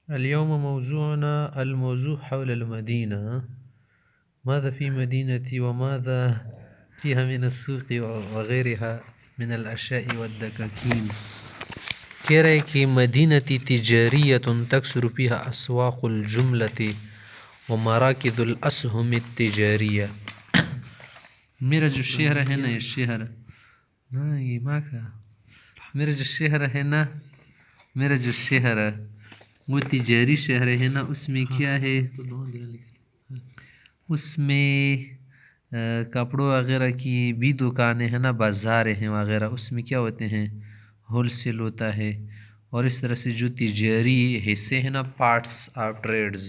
اليوم موضوعنا الموضوع حول المدينة. ماذا في مدينتي وماذا فيها من السوق وغيرها من الأشياء والدكاكين. کہہ رہے کہ مدینتی تجاریت تکثر فيها أسواق الجملة ومراكز الأسهم التجارية. میرا جو شہر ہے نا، یہ شہر یہ ماں کا میرا جو شہر ہے نا، میرا جو شہر وہ تجاری شہر ہے نا، اس میں کیا ہے، اس میں کپڑوں وغیرہ کی بھی دکانیں ہیں نا، بازار ہیں وغیرہ، اس میں کیا ہوتے ہیں، ہول سیل ہوتا ہے. اور اس طرح سے جو تجاری حصے ہیں نا، پارٹس آف ٹریڈز،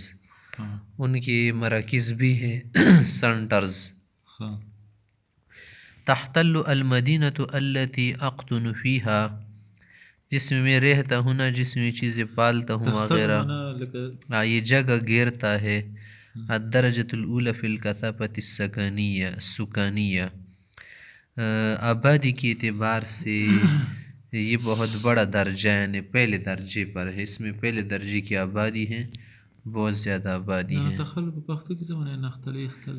ان کے مراکز بھی ہیں، سینٹرز. تحتل المدینۃ التی اقطن فیها، جس میں رہتا ہوں نا، جس میں چیزیں پالتا ہوں وغیرہ، یہ جگہ گھیرتا ہے. الدرجۃ الاولی فی الکثافۃ السکانیہ، آبادی کے اعتبار سے یہ بہت بڑا درجہ ہے، یعنی پہلے درجے پر ہے. اس میں پہلے درجے کی آبادی ہے، بہت زیادہ آبادی ہے.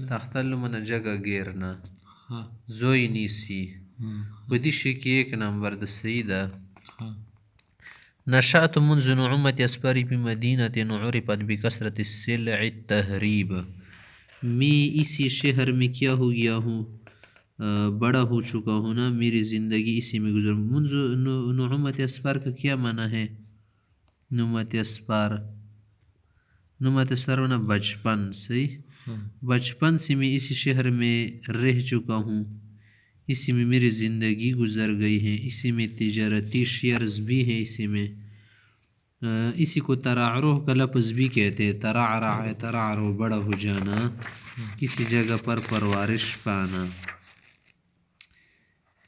تختل من جگہ گھیرنا، زوی نیسی بدیشی کی ایک نمبر دا سیدہ. نشأت منذ نعومة أسفاري بمدينة عرفت بكثرة السلع التهريب. میں اسی شہر میں کیا ہو گیا ہوں، بڑا ہو چکا ہوں نا، میری زندگی اسی میں گزر. منذ نعومة اسفار کا کیا معنی ہے؟ نعومة اسفار، نعومة اسفار ہونا بچپن. صحیح، بچپن سے میں اسی شہر میں رہ چکا ہوں، اسی میں میری زندگی گزر گئی ہے، اسی میں تجارتی شیئرز بھی ہیں اسی میں. اسی کو ترعرع کا لفظ بھی کہتے ہیں. ترعرع، ترعرع بڑا ہو جانا، کسی جگہ پر پرورش پانا.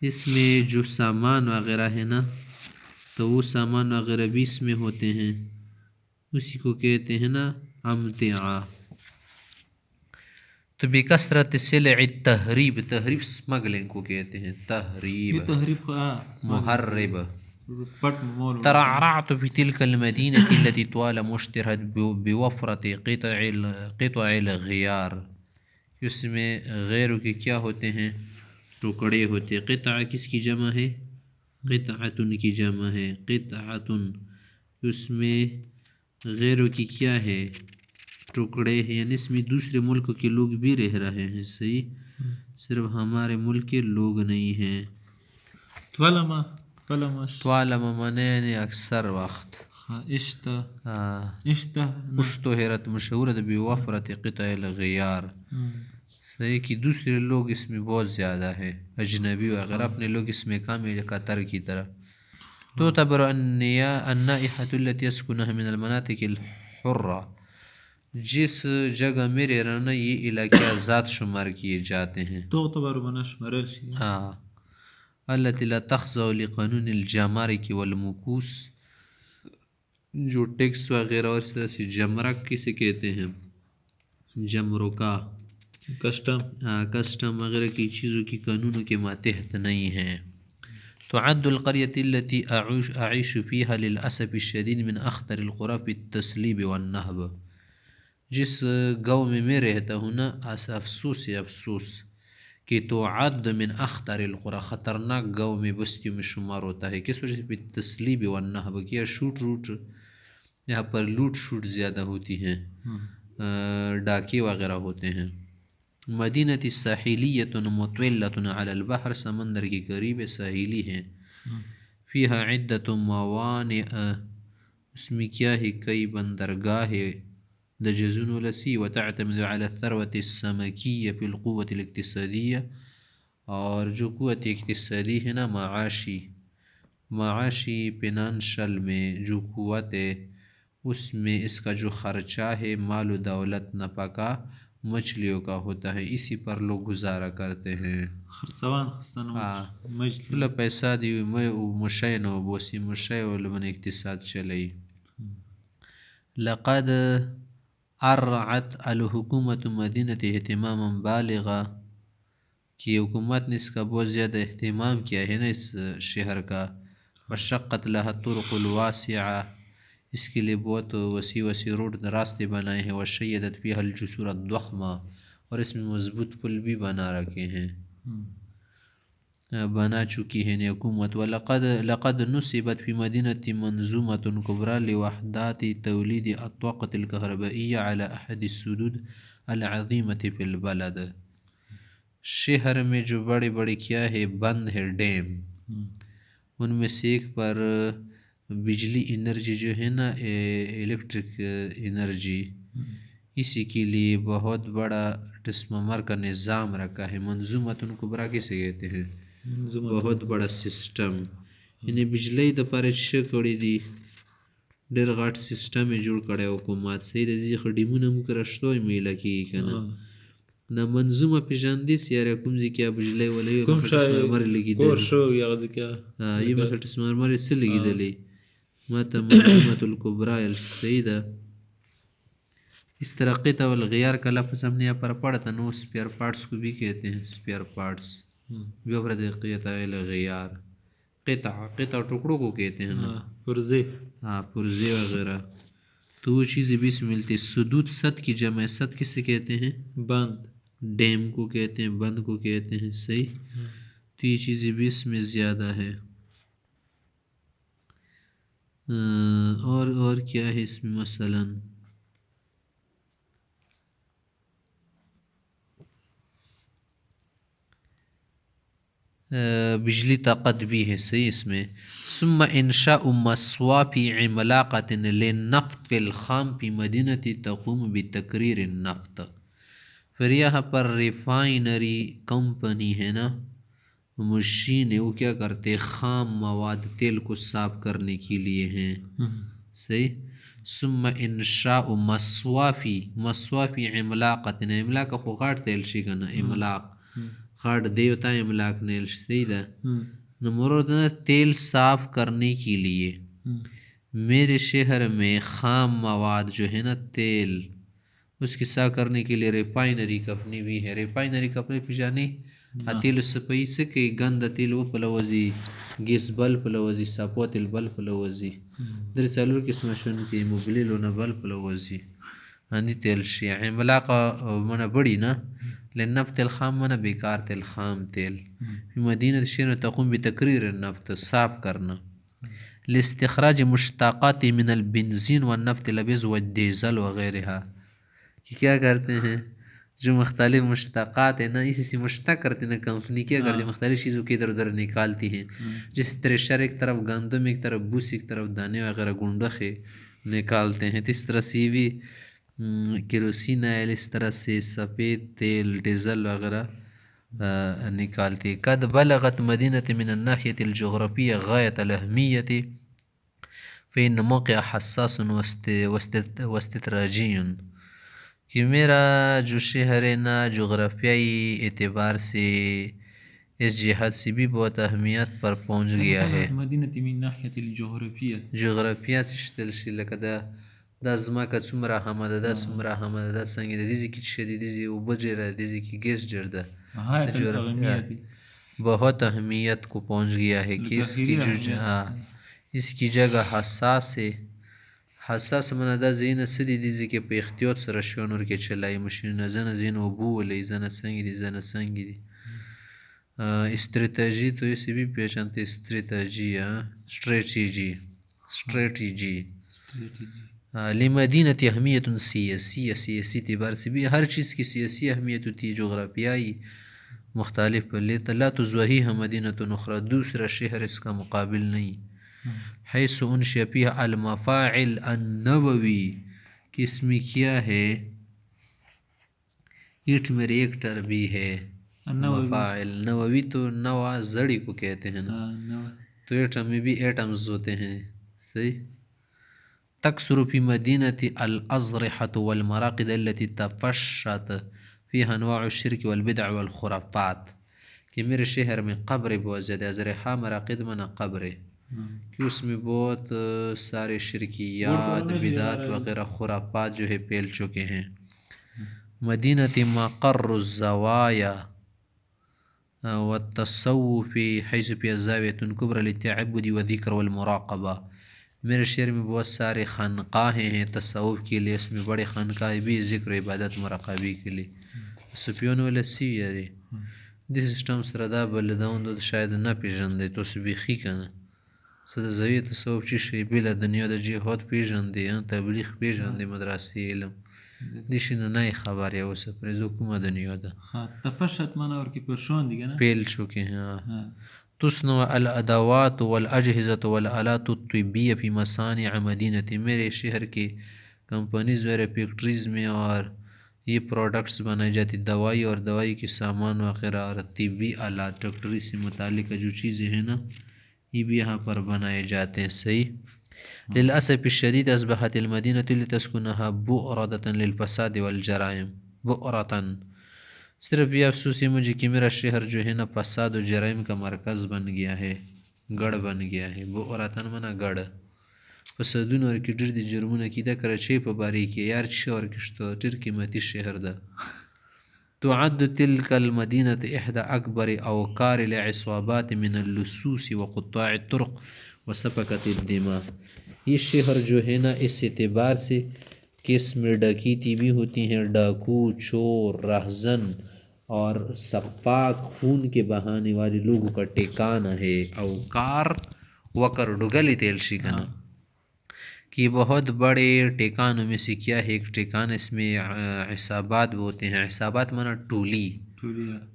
اس میں جو سامان وغیرہ ہے نا، تو وہ سامان وغیرہ بھی اس میں ہوتے ہیں، اسی کو کہتے ہیں نا امتعہ. تو بکثرت سلع التہریب، تہریب اسمگلنگ کو کہتے ہیں، تہریب محرب. ترعرعت في تلك المدينة التي طال مشتهرت بوفرة قطع الغيار. اس میں غیروں کے کیا ہوتے ہیں، ٹکڑے ہوتے. قطع کس کی جمع ہے؟ قطعتن کی جمع ہے، قطعتن. اس میں غیروں کی کیا ہے، ٹکڑے ہیں، یعنی اس میں دوسرے ملک کے لوگ بھی رہ رہے ہیں. صحیح، صرف ہمارے ملک کے لوگ نہیں ہیں. طالما مانے یعنی اکثر وقت. اشتہرت مشہورت بوفرت قطع الغیار. صحیح کہ دوسرے لوگ اس میں بہت زیادہ ہے، اجنبی وغیرہ، اپنے لوگ اس میں کام ہے قطر کی طرح. تعتبر النائحة التي يسكنها من المناطق الحرة، جس جگہ میں رہنا یہ علاقے آزاد شمار کیے جاتے ہیں. ہاں. التي لا تخضع لقانون الجمارك والمکوس، جو ٹیکس وغیرہ اور اس طرح سے جمرک کسے کہتے ہیں، جمرکا، کسٹم وغیرہ کی چیزوں کی قانونوں کے ماتحت نہیں ہیں. تعد القرية التي أعيش فيها للأسف الشديد من أخطر القرى في التسليب والنهب. جس گاؤں میں رہتا ہوں نا، افسوس ہے افسوس کہ تعد من اخطر القرى، خطرناک گاؤں میں بستیوں میں شمار ہوتا ہے. کس وجہ سے؟ بالتسلیب والنہب، کیا شوٹ روٹ، یہاں پر لوٹ شوٹ زیادہ ہوتی ہیں، ڈاکے وغیرہ ہوتے ہیں. مدینۃ ساحلیۃ مطلۃ علی البحر، سمندر کے قریب ساحلی ہیں. فیہا عدۃ موانئ، اس میں کیا ہے، کئی بندرگاہ ہے. دجزون ولسی، وتعتمد على الثروة السمكية في القوة الاقتصادية، اور جو قوت اقتصادی ہے نا، معاشی فنانشل میں جو قوت ہے، اس میں اس کا جو خرچہ ہے، مال و دولت نفقہ مچھلیوں کا ہوتا ہے، اسی پر لوگ گزارا کرتے ہیں. مجھلے پیسہ دی مشین و بوسی مشی ولمن اقتصاد چلئی. لقد ارعت الحکومت مدینت اہتماما بالغا، کہ حکومت نے اس کا بہت زیادہ اہتمام کیا ہے نا اس شہر کا. وشقت لها الطرق الواسعہ، اس کے لیے بہت وسیع وسیع روڈ راستے بنائے ہیں. وشیدت فیہا الجسور الضخمہ، اور اس میں مضبوط پل بھی بنا رکھے ہیں، بنا چکی ہے حکومت. لقد نصبت فی مدینۃ منظومۃ کبریٰ لوحدات تولید الطاقة الكهربائیہ علی احد السدود العظیمۃ فی البلد. شہر میں جو بڑے بڑے کیا ہے بند ہے ڈیم، ان میں سے ایک پر بجلی انرجی جو ہے نا، الیکٹرک انرجی، اسی کے لیے بہت بڑا ٹرانسفارمر کا نظام رکھا ہے. منظومۃ کبریٰ کسے کہتے ہیں؟ بہت بڑا سسٹم. یعنی بجلی د پاره څه کړی دي، ډېر غټ سسټم یې جوړ کړی حکومت. صحیح د دې خو ډیمونه موږ رشتو میله کېږي که نه. نه منظومه پېژندې سیاره کوم ځای کې بجلی ولی مخې ټرانسفارمر لګېدلی، یې مخې ټرانسفارمر یې څه لګېدلی، ما ته منظومة الکبریٰ صحیح ده. اس طرح قطع والغیار کا لفظ ہم نے یہاں پر پڑھا تھا. نو اسپیئر پارٹس کو بھی کہتے ہیں اسپیئر پارٹس. بیوبرد قطع الغیار، قطع ٹکڑوں کو کہتے ہیں نا، پرزے، ہاں پرزے وغیرہ. تو وہ چیزیں بھی اس میں ملتی. سدود سد کی جمع، سد کسے کہتے ہیں؟ بند. ڈیم کو کہتے ہیں، بند کو کہتے ہیں. صحیح. تو یہ چیزیں بھی اس میں زیادہ ہے. اور کیا ہے اس میں مثلاً بجلی طاقت بھی ہے. صحیح. اس میں ثم انشاء مصواف عملاقة للنفط الخام في مدینة تقوم بتکریر النفط. پھر یہاں پر ریفائنری کمپنی ہے نا، مشین ہے، وہ کیا کرتے خام مواد تیل کو صاف کرنے کے لیے ہیں. صحیح. ثم انشاء مصوافی عملاقة، عملاق خو غاٹ تیل شي کنه، عملاق غاٹ دیوتا عملاق نیل. صحیح ده. نو مراد تیل صاف کرنے کے لیے میرے شہر میں خام مواد جو ہے نا تیل، اس کی صاف کرنے کے لیے ریفائنری کمپنی بھی ہے. ریفائنری کمپنی پہ جانے تیل سپئی سے کہ گند تیل وہ پلوزی گیس بل پلوزی ساپو تیل بل پلوزی در څلور قسمه شون کې موبلیلونه بل پلوزی اندی تیل شي. عملاق منه بڑی نا للنفط الخام منه بیکار تیل خام تیل. فی مدینہ شہر تقوم بتکریر النفط، صاف کرنا. لاستخراج مشتقات من البنزین والنفط الابیض والڈیزل وغیرہ. کیا کرتے ہیں جو مختلف مشتقات ہیں نا، اسی سے مشتق کرتے ہیں نا کمپنی، کیا کرتے ہیں مختلف چیزوں کی ادھر ادھر نکالتی ہیں. جس تریشر ایک طرف گندم، ایک طرف بوس، ایک طرف دانے وغیرہ گنڈخے نکالتے ہیں. اس طرح سے بھی کیروسین آئل، اس طرح سے سفید تیل، ڈیزل وغیرہ نکالتی. قد بلغت مدینة من الناحیة الجغرافیة غایت الاہمیت فإن موقع حساس واستراتیجی. کہ میرا جو شہر ہے نا جغرافیائی اعتبار سے اس جہاد سے بھی بہت اہمیت پر پہنچ گیا ہے. مدینة من ناحیة الجغرافیة، جغرافیات شتل شي لکه دا ځمکه څومره هامه ده، دا څومره هامه ده، دا څنګه ده، دې ځای کې څه دي، دې ځای اوبه ډېره، دې ځای کې ګیس ډېر ده. بہت اہمیت کو پہنچ گیا ہے کہ اس کی جگہ حساس ہے. حساس منه دا ځایونه څه دي، دې ځای کې په احتیاط سره شیان ورکې چلایي ماشینونه، ځنه ځایونه اوبه ولي، ځنه څنګه دي، ځنه څنګه دي. استراتیجی تو اسے بھی پہچانتے، اسٹریٹجی لمدینة اہمیت سیاسی، سیاسی اعتبار سے بھی ہر چیز کی سیاسی اہمیت ہوتی ہے. جغرافیائی مختلف پر لیتا لا تزوہیها مدینة اخرى، دوسرا شہر اس کا مقابل نہیں. حیث انشئ فیہا المفاعل النووی، کہ اس میں کیا ہے ایٹم ریکٹر بھی ہے. مفاعل نووی تو نوا زڑی کو کہتے ہیں نا، تو ایٹم میں بھی ایٹمز ہوتے ہیں. صحیح. تکثر فی مدینة الأضرحة والمراقد التي تفشت فيها انواع الشرك والبدع والخرافات. کہ میرے شہر میں قبر بہت زیادہ، اضرحہ مراقد منا قبر، کہ اس میں بہت سارے شرکیات، بدعات وغیرہ خرافات جو ہے پھیل چکے ہیں. مدینة مقر الزوایا والتصوف حيث فيها زاوية كبرى للتعبد والذكر والمراقبة. میرے شہر میں بہت سارے خانقاہیں ہیں تصوف کے لیے، اس میں بڑے خانقاہیں بھی ذکر عبادت مراقبی کے لیے. سپیون ولسی یاري دې سیسټم سره دا بلدون د شاید نه پیژندې تاسو بیخي کنه څه د زوی تصوف چې شی بله دنیا د جهاد پیژندې تبلیغ پیژندې مدرسې علم دې شي نه خبر یا اوس پرې کومه دنیا ده تفشت مانا اور کی پرشون دیگه نه پیل شو کې تصنع الادوات والاجهزه والالات الطبيه في مصانع مدینه میرے شہر کے کمپنیز وغیرہ فیکٹریز میں اور یہ پروڈکٹس بنائی جاتی دوائی اور دوائی کے سامان وغیرہ اور طبی آلات ڈاکٹری سے متعلقہ جو چیزیں ہیں نا یہ بھی یہاں پر بنائے جاتے ہیں. صحیح. للأسف الشدید اصبحت المدینة لتسكنها بؤرة للفساد والجرائم. بؤرة صرف یہ افسوس ہے مجھے کہ میرا شہر جو ہے نا فساد و جرائم کا مرکز بن گیا ہے، گڑھ بن گیا ہے. بؤرة مانا گڑھ. فسادونه ورکې ډېر دي جرمونه کې دا کراچۍ په باره کې یار چې ورکې شته ډېر قیمتي شهر ده. تعد تلك المدينة إحدى أكبر أوكار العصابات من اللصوص وقطاع الطرق وسفكة الدماء. یہ شہر جو ہے نا اس اعتبار سے کہ اس میں ڈکیتی بھی ہوتی ہیں، ڈاکو چور رہزن اور سفاک خون کے بہانے والے لوگوں کا ٹھکانہ ہے. اوکار وکر ڈگلی تیل شکنا کہ بہت بڑے ٹھکانوں میں سے کیا ہے ایک ٹھکانہ اس میں عصابات ہوتے ہیں. عصابات مانا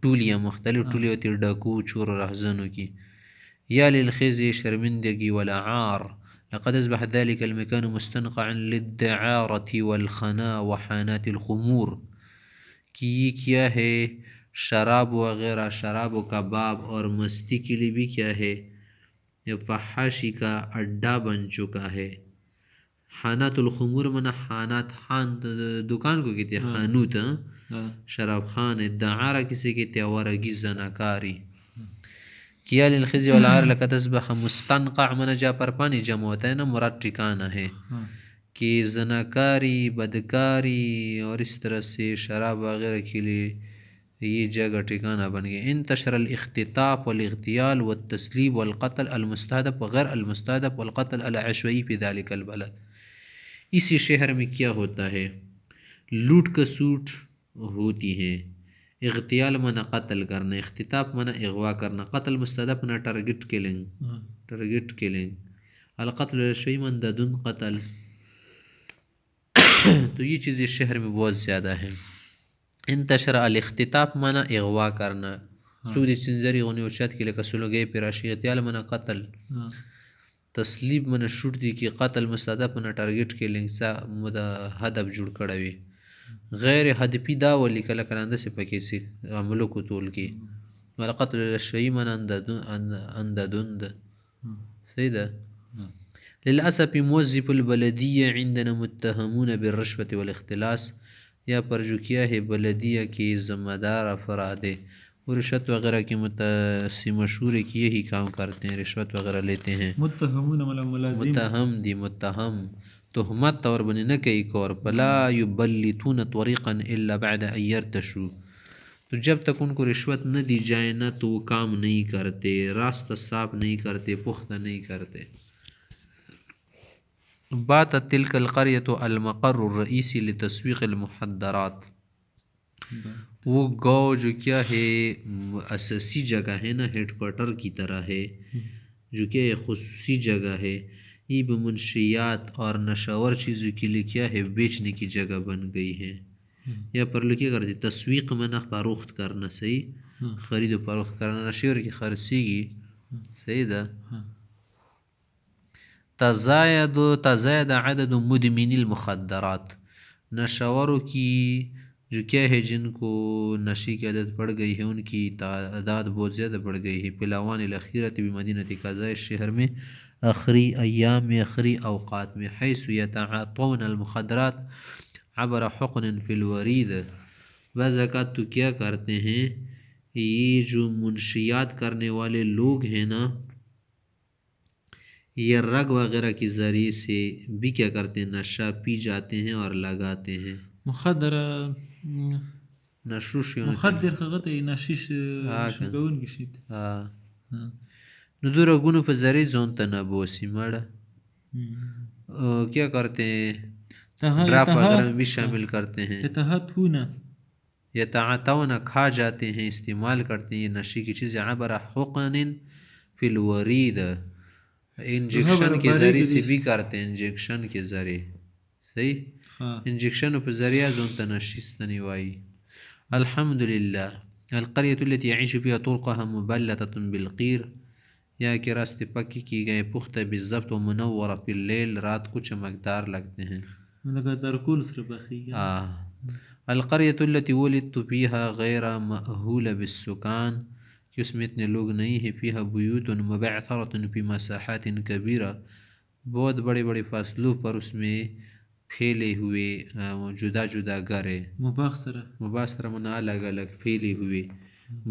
ٹولیاں مختلف ٹولی ہوتی ہیں ڈاکو چور و رہزنوں کی. یا للخزي شرمندگی والعار لقد اصبح ذلك المكان مستنقعا للدعارة والخنا وحانات الخمور کہ یہ کیا ہے شراب وغیرہ شراب و کباب اور مستی کے لیے بھی کیا ہے یہ فحاشی کا اڈا بن چکا ہے. حانات الخمور منا حانات خان دکان کو کہتے ہیں خانوت شراب خان. دعارہ کسے کہتے ہیں ورگی زناکاری. کیا للخزي والعار لقد اصبح مستنقع منا جا پر پانی جمع ہوتا ہے نا مراد ٹھکانہ ہے کہ زناکاری بدکاری اور اس طرح سے شراب وغیرہ کے لیے یہ جگہ ٹھکانہ بن گیا. انتشر الاختطاف والاغتيال والتسلیب والقتل المستهدف وغیر المستهدف والقتل العشوائي في ذلك البلد. اسی شہر میں کیا ہوتا ہے لوٹ کسوٹ ہوتی ہے. اغتیال منا قتل کرنا، اختطاف منا اغوا کرنا، قتل مستهدف منا ٹارگٹ کلنگ، القتل العشوائي منددن قتل. تو یہ چیز اس شہر میں بہت زیادہ ہے. انتشر الاختطاف منا اغوا کرنا سودی چنزری غنی وچات کے لئے کسولو گئے پیراشی. اغتیال منا قتل، تسلیب منا شوٹ دی کی، قتل مستهدف منا ٹارگٹ کلنگ سا مدا هدف جوڑ کڑوی. غیر هدفی دا ولی کلا کلانده سے پکی سی عملو کو طول کی. والقتل العشوائي منا انددند. صحیح دا. للأسف موظف البلدیہ عندنا متہمون بالرشوة والاختلاس. یا پر جو کیا ہے بلدیہ کے ذمہ دار افراد وہ رشوت وغیرہ کی مشہور ہے کہ یہی کام کرتے ہیں، رشوت وغیرہ لیتے ہیں. متہم دی متہم تہمت اور بنی نہ کئی کور فلا یبلتون طریقا الا بعد ان یرتشوا. تو جب تک ان کو رشوت نہ دی جائے نہ تو وہ کام نہیں کرتے، راستہ صاف نہیں کرتے، پختہ نہیں کرتے. باتت تلك القرية المقر الرئیسی لتسویق المخدرات. وہ گاؤں جو کیا ہے اساسی جگہ ہے نا ہیڈ کوارٹر کی طرح ہے جو کہ خصوصی جگہ ہے. یہ بمنشیات اور نشاور چیزوں کے لیے کیا ہے بیچنے کی جگہ بن گئی ہے. یا پر لوگ کیا کرتے تسویق منا فروخت کرنا. صحیح. خرید و فروخت کرنا نشیور کی خرسیگی. صحیح دا. تزاید عدد مدمن المخدرات. نشاوروں کی جو کیا ہے جن کو نشے کی عادت پڑ گئی ہے ان کی تعداد بہت زیادہ بڑھ گئی ہے. پلاوان الاخیرت بمدینہ قضاء شہر میں آخری ایام میں آخری اوقات میں حیث یتعاطون المخدرات عبر حقن فی الورید. بعض اوقات تو کیا کرتے ہیں یہ جو منشیات کرنے والے لوگ ہیں نا یہ رگ وغیرہ کے ذریعے سے بھی کیا کرتے ہیں نشہ پی جاتے ہیں اور لگاتے ہیں. مخدر نشوش مخدر خغت نشیش شگون گشید نو دو رگونو په ذریعه ځان ته نبوسي مړه کیا کرتے ہیں ڈراپ وغیرہ میں بھی شامل کرتے ہیں. یتعاطون کھا جاتے ہیں استعمال کرتے ہیں یہ نشے کی چیزیں عبر حقن فی الورید انجیکشن کے ذریعے سے بھی کرتے ہیں انجیکشن کے ذریعے صحیح انجیکشن په ذریعہ زون ته نشستنی وای. الحمدللہ القریة التي يعيش فيها طرقها مبلتة بالقیر یہاں کے راستے پکی کی گئے پختہ بالضبط و منورہ فی اللیل رات کو چمکدار لگتے ہیں. القریة التي ولدت فيها غیر مأہول بالسکان کہ اس میں اتنے لوگ نہیں ہیں فيها بیوت مبعثرة في مساحات کبیرہ بہت بڑے بڑے فاصلوں پر اس میں پھیلے ہوئے جدا جدا گھرے مباصرہ من الگ الگ پھیلے ہوئے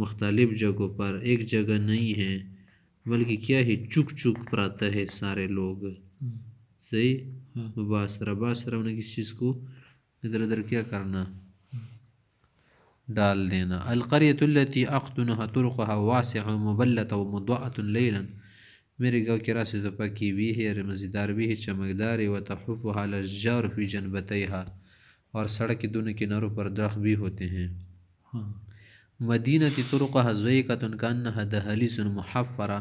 مختلف جگہوں پر ایک جگہ نہیں ہے بلکہ کیا ہے چک چک پراتا ہے سارے لوگ صحیح مباصرہ باصرہ انہیں کسی چیز کو ادھر ادھر کیا کرنا ڈال دینا. القریة التي اقطنها طرقها واسعة مبلتة ومضاءة ليلا میرے گاؤں کے راستے تو پکی بھی ہے مزیدار بھی ہے چمکدار ہے وتحفها الاشجار في جنبتيها اور سڑک کے دونوں کناروں پر درخت بھی ہوتے ہیں. مدینة طرقها ضيقة كأنها دهاليز محفرة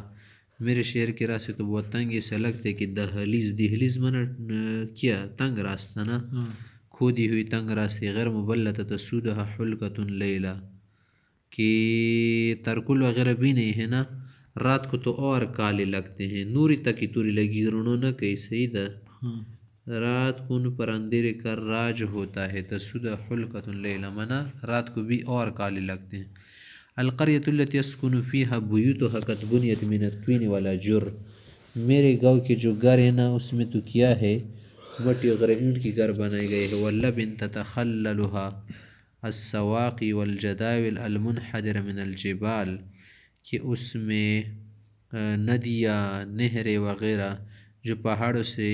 میرے شہر کے راستے تو بہت تنگ ایسا لگتا ہے کہ دہلیز منا کیا تنگ راستہ نا کھودی ہوئی تنگ راستے غیر مبلتة تسودها حلقة لیلا کہ ترکل وغیرہ بھی نہیں ہے نا رات کو تو اور کالے لگتے ہیں نوری تک کی توری لگی رونوں نہ کہیں سیدھا رات کو ان پر اندھیرے کا راج ہوتا ہے تسودها حلقة لیلا منا رات کو بھی اور کالے لگتے ہیں. القریة التي يسكن فيها بیوتها قد بنيت من الطين والحجر میرے گاؤں کے جو گھر ہے نا اس میں تو کیا ہے مٹی وغیرہ اینٹ کی گھر بنائے گئے ہیں. واللبن تتخللها السواقي والجداول المنحدر من الجبال کہ اس میں ندیاں نہریں وغیرہ جو پہاڑوں سے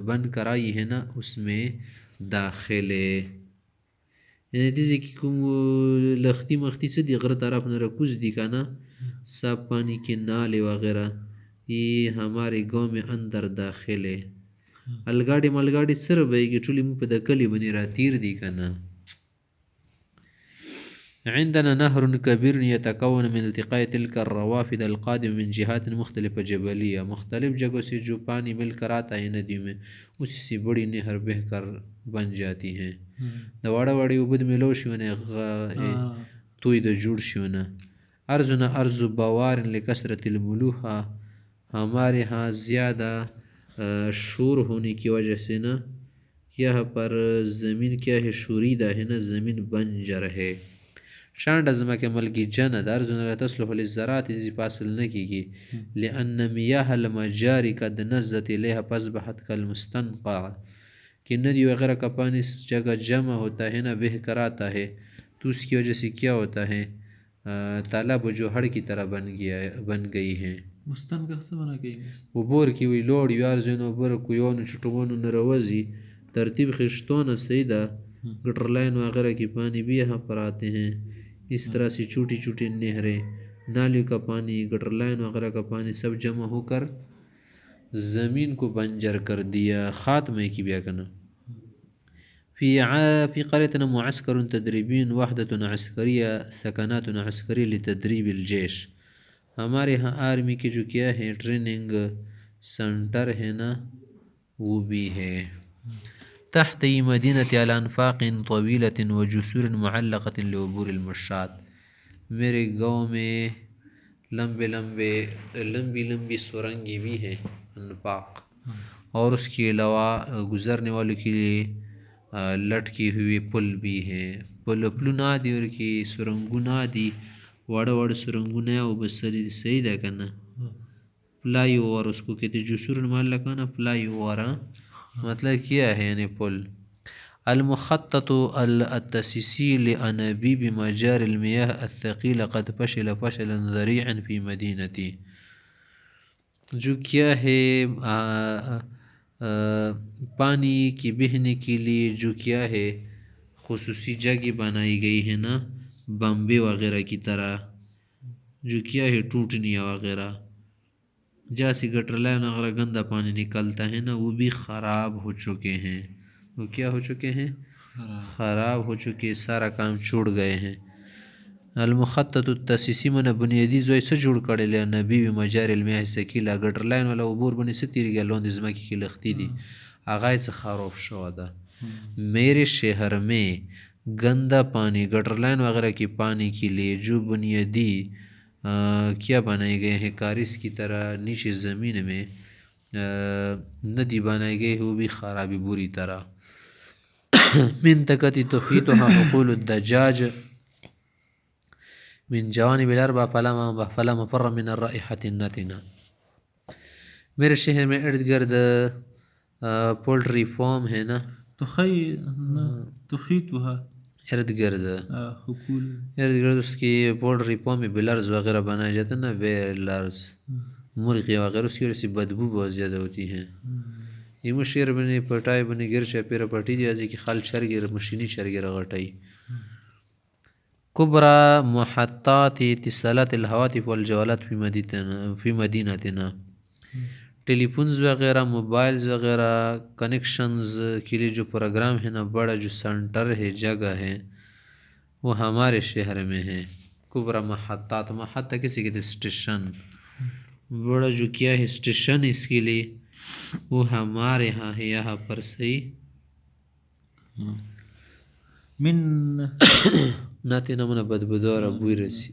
بن کر آئی ہے نا اس میں داخل ہے یعنی دیزی کی کم لختی مختی سے دی غر طرف نہ رکوز دی کا نا صاف پانی کے نالے وغیرہ یہ ہمارے گاؤں میں اندر داخل ہے. الگاڑی ملگاڑی سر بھائی کہ ٹولی منہ پہ دا کلی بنی رہا تیر دی کا نا. عندنا نهر كبير يتكون من التقاء تلك الروافد القادم من جهات مختلفة جبلية مختلف جگہوں سے جو پانی مل کر آتا ہے ندی میں اسی سے بڑی نہر بہ کر بن جاتی ہیں. دواڑا واڑی عبد ملو شونے توی دا جوڑ شونا. ارزنا ارز بوار لکثرت الملوحہ ہمارے ہاں زیادہ شور ہونے کی وجہ سے نا یہاں پر زمین کیا ہے شوریدہ ہے نا زمین بنجر ہے. شانڈ ازمہ کے ملکی جند ارزن لا تصلح للزراعت ازی پاسل نکی گی لأن میاہ المجاری قد نزت الیہا فاصبحت کالمستنقع کہ ندی وغیرہ کا پانی اس جگہ جمع ہوتا ہے نا بہ کر آتا ہے تو اس کی وجہ سے کیا ہوتا ہے تالاب جو ہڑ کی طرح بن گئی ہیں. مستنقع سے بنا گئی وہ بور کی ہوئی لوڑ یار زینو بور کویون چٹوانو نروزی ترتیب خشتون سیدہ گٹر لائن وغیرہ کی پانی بھی یہاں پر آتے ہیں. اس طرح سے چھوٹی چھوٹی نہریں نالیوں کا پانی گٹر لائن وغیرہ کا پانی سب جمع ہو کر زمین کو بنجر کر دیا خاتمے کی بیا کرنا. في قريتنا معسكر تدريبي وحدة عسكرية سكنات عسكرية لتدريب الجيش ہمارے ہاں آرمی کے جو کیا ہے ٹریننگ سنٹر ہے نا وہ بھی ہے. تحت مدینة على انفاق طويلة وجسور معلقة لعبور المشاة میرے گاؤں میں لمبی سرنگیں بھی ہیں انفاق اور اس کے علاوہ گزرنے والوں کے لیے لٹکی ہوئے پل بھی ہیں. پلنا دی اور کی سرنگنا دی واڑا واڑا سرنگنا وہ بسری صحیح ہے کرنا فلائی اوور اس کو کہتے جسور معلقہ نا فلائی اوور مطلب کیا ہے یعنی پل. المخطط التأسيسي لأنابيب مجاري المياه الثقيلة قد فشل فشلا ذريعا في مدينتي جو کیا ہے پانی کی بہنے کے لیے جو کیا ہے خصوصی جگہ بنائی گئی ہے نا بمبے وغیرہ کی طرح جو کیا ہے ٹوٹنیاں وغیرہ جیسی گٹر لائن وغیرہ گندا پانی نکلتا ہے نا وہ بھی خراب ہو چکے ہیں. وہ کیا ہو چکے ہیں؟ خراب ہو چکے، سارا کام چھوڑ گئے ہیں. المخطط التاسیسی من بنیادی زوی سے جوړ کړی له نبی و مجاری المياه الثقيله ګټر لاین ولا عبور بنی ستیری ګلون د زمکی کی لختی دی آغای سے خراب شو ده. میرے شہر میں گندا پانی گٹر لائن وغیرہ کی پانی کے لیے جو بنیادی کیا بنائے گئے ہیں کارس کی طرح نیچے زمین میں ندی بنائی گئی ہے وہ بھی خرابی بری طرح. منطقتی تحیطها حقول الدجاج من جوانب الاربع فلا مفر من الرائحة النتنة. میرے شہر میں ارد گرد پولٹری فارم ہے نا تخیطها ارد گرد اس کی پولٹری فارم میں بیلرز وغیرہ بنائے جاتے ہیں نا، بیلرز مرغی وغیرہ، اس کی وجہ سے بدبو بہت زیادہ ہوتی ہے. یہ مشیر بنے پٹائی بنے گر چا پیرا پٹی دی ازی کی خال چر گر مشینی چر گر غٹائی. کبرا محطات اتصالات الهواتف والجوالات فی مدینتنا. ٹیلی فونز وغیرہ موبائلز وغیرہ کنیکشنز کے لیے جو پروگرام ہے نا، بڑا جو سنٹر ہے جگہ ہے وہ ہمارے شہر میں ہے. کبرا محطات، محطہ کسی کے اسٹیشن، بڑا جو کیا ہے اسٹیشن اس کے لیے وہ ہمارے ہاں ہے یہاں پر. صحیح من ناتی نمنا بدبدور بوی رسی.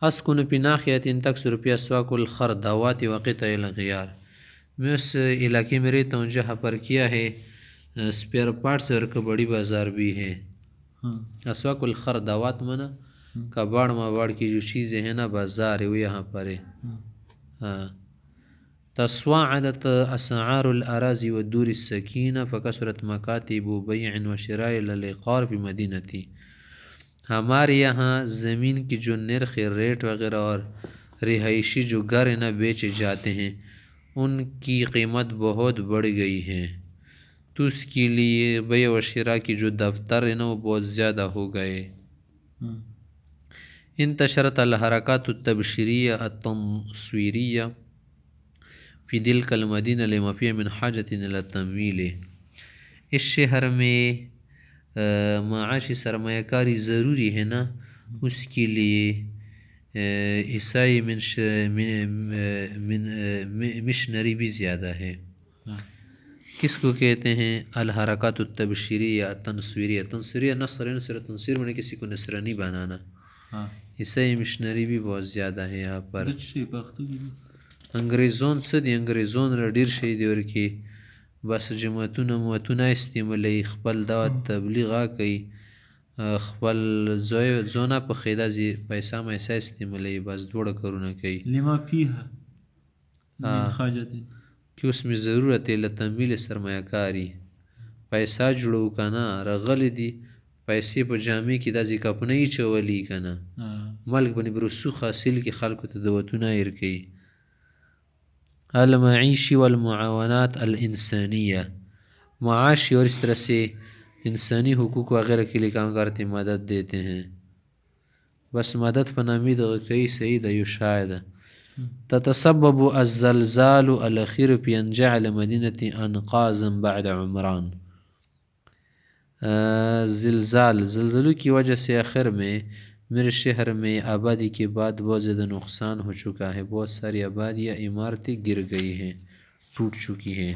اسکن پی ناخیت تکثر پی اسواق الخردوات وقطع الغیار. میں اس علاقے میں رہتا ہوں جہاں پر کیا ہے اسپیئر پارٹس اور کبڑی بازار بھی ہے. اسواق الخردوات منا کباڑ مواڑ کی جو چیزیں ہیں نا بازار ہے وہ یہاں پر ہے. ہاں. تصواعدت اسعار الاراضی والدور السکینہ فکثرت مکاتب بیع و شراء للعقار فی مدینتی. ہمارے یہاں زمین کی جو نرخ ریٹ وغیرہ اور رہائشی جو گھر نہ بیچے جاتے ہیں ان کی قیمت بہت بڑھ گئی ہے، تو اس کے لیے بیع و شراء کی جو دفتر ہیں نا وہ بہت زیادہ ہو گئے. انتشرت الحرکات التبشیریہ التنصیریہ فی تلک المدینہ لما فیہ من حاجۃ الی التمویل. اس شہر میں معاشی سرمایہ کاری ضروری ہے نا، اس کے لیے عیسائی مشنری بھی زیادہ ہے. کس کو کہتے ہیں؟ الحرکات التبشیریہ التنصیریہ. تنصیریہ نصر تنصیر میں نے کسی کو نصرانی بنانا. عیسائی مشنری بھی بہت زیادہ ہے یہاں پر. انگریزون سے دی انگریزون را ډیر شي دی ورکی بس جماعتونه استعمالی خپل دعوت تبلیغ کوي خپل زونه په خیدا زی پیسہ میسا استعمالی بس دوڑا کرونا کوي لما فيها من حاجت کہ اس میں ضرورت ہے لتمویل سرمایہ کاری. پیسہ جوړو کنا رغلی دی پیسې په جامع کې داسې کپنه یې چولی کنا ملک بنی برسوخ حاصل کی خلکو ته دعوتونه ایر کوي. المعیشی والمعاونات الانسانیہ. معاشی اور اس طرح سے انسانی حقوق وغیرہ کے لیے کام کرتے مدد دیتے ہیں. بس مدد پر نامید کئی سعید ایو شاید. تتسبب الزلزال الاخیر فی ان جعل مدینة انقاذا بعد عمران. زلزلوں کی وجہ سے آخر میں میرے شہر میں آبادی کے بعد بہت زیادہ نقصان ہو چکا ہے. بہت ساری آبادیاں عمارتیں گر گئی ہیں، ٹوٹ چکی ہیں.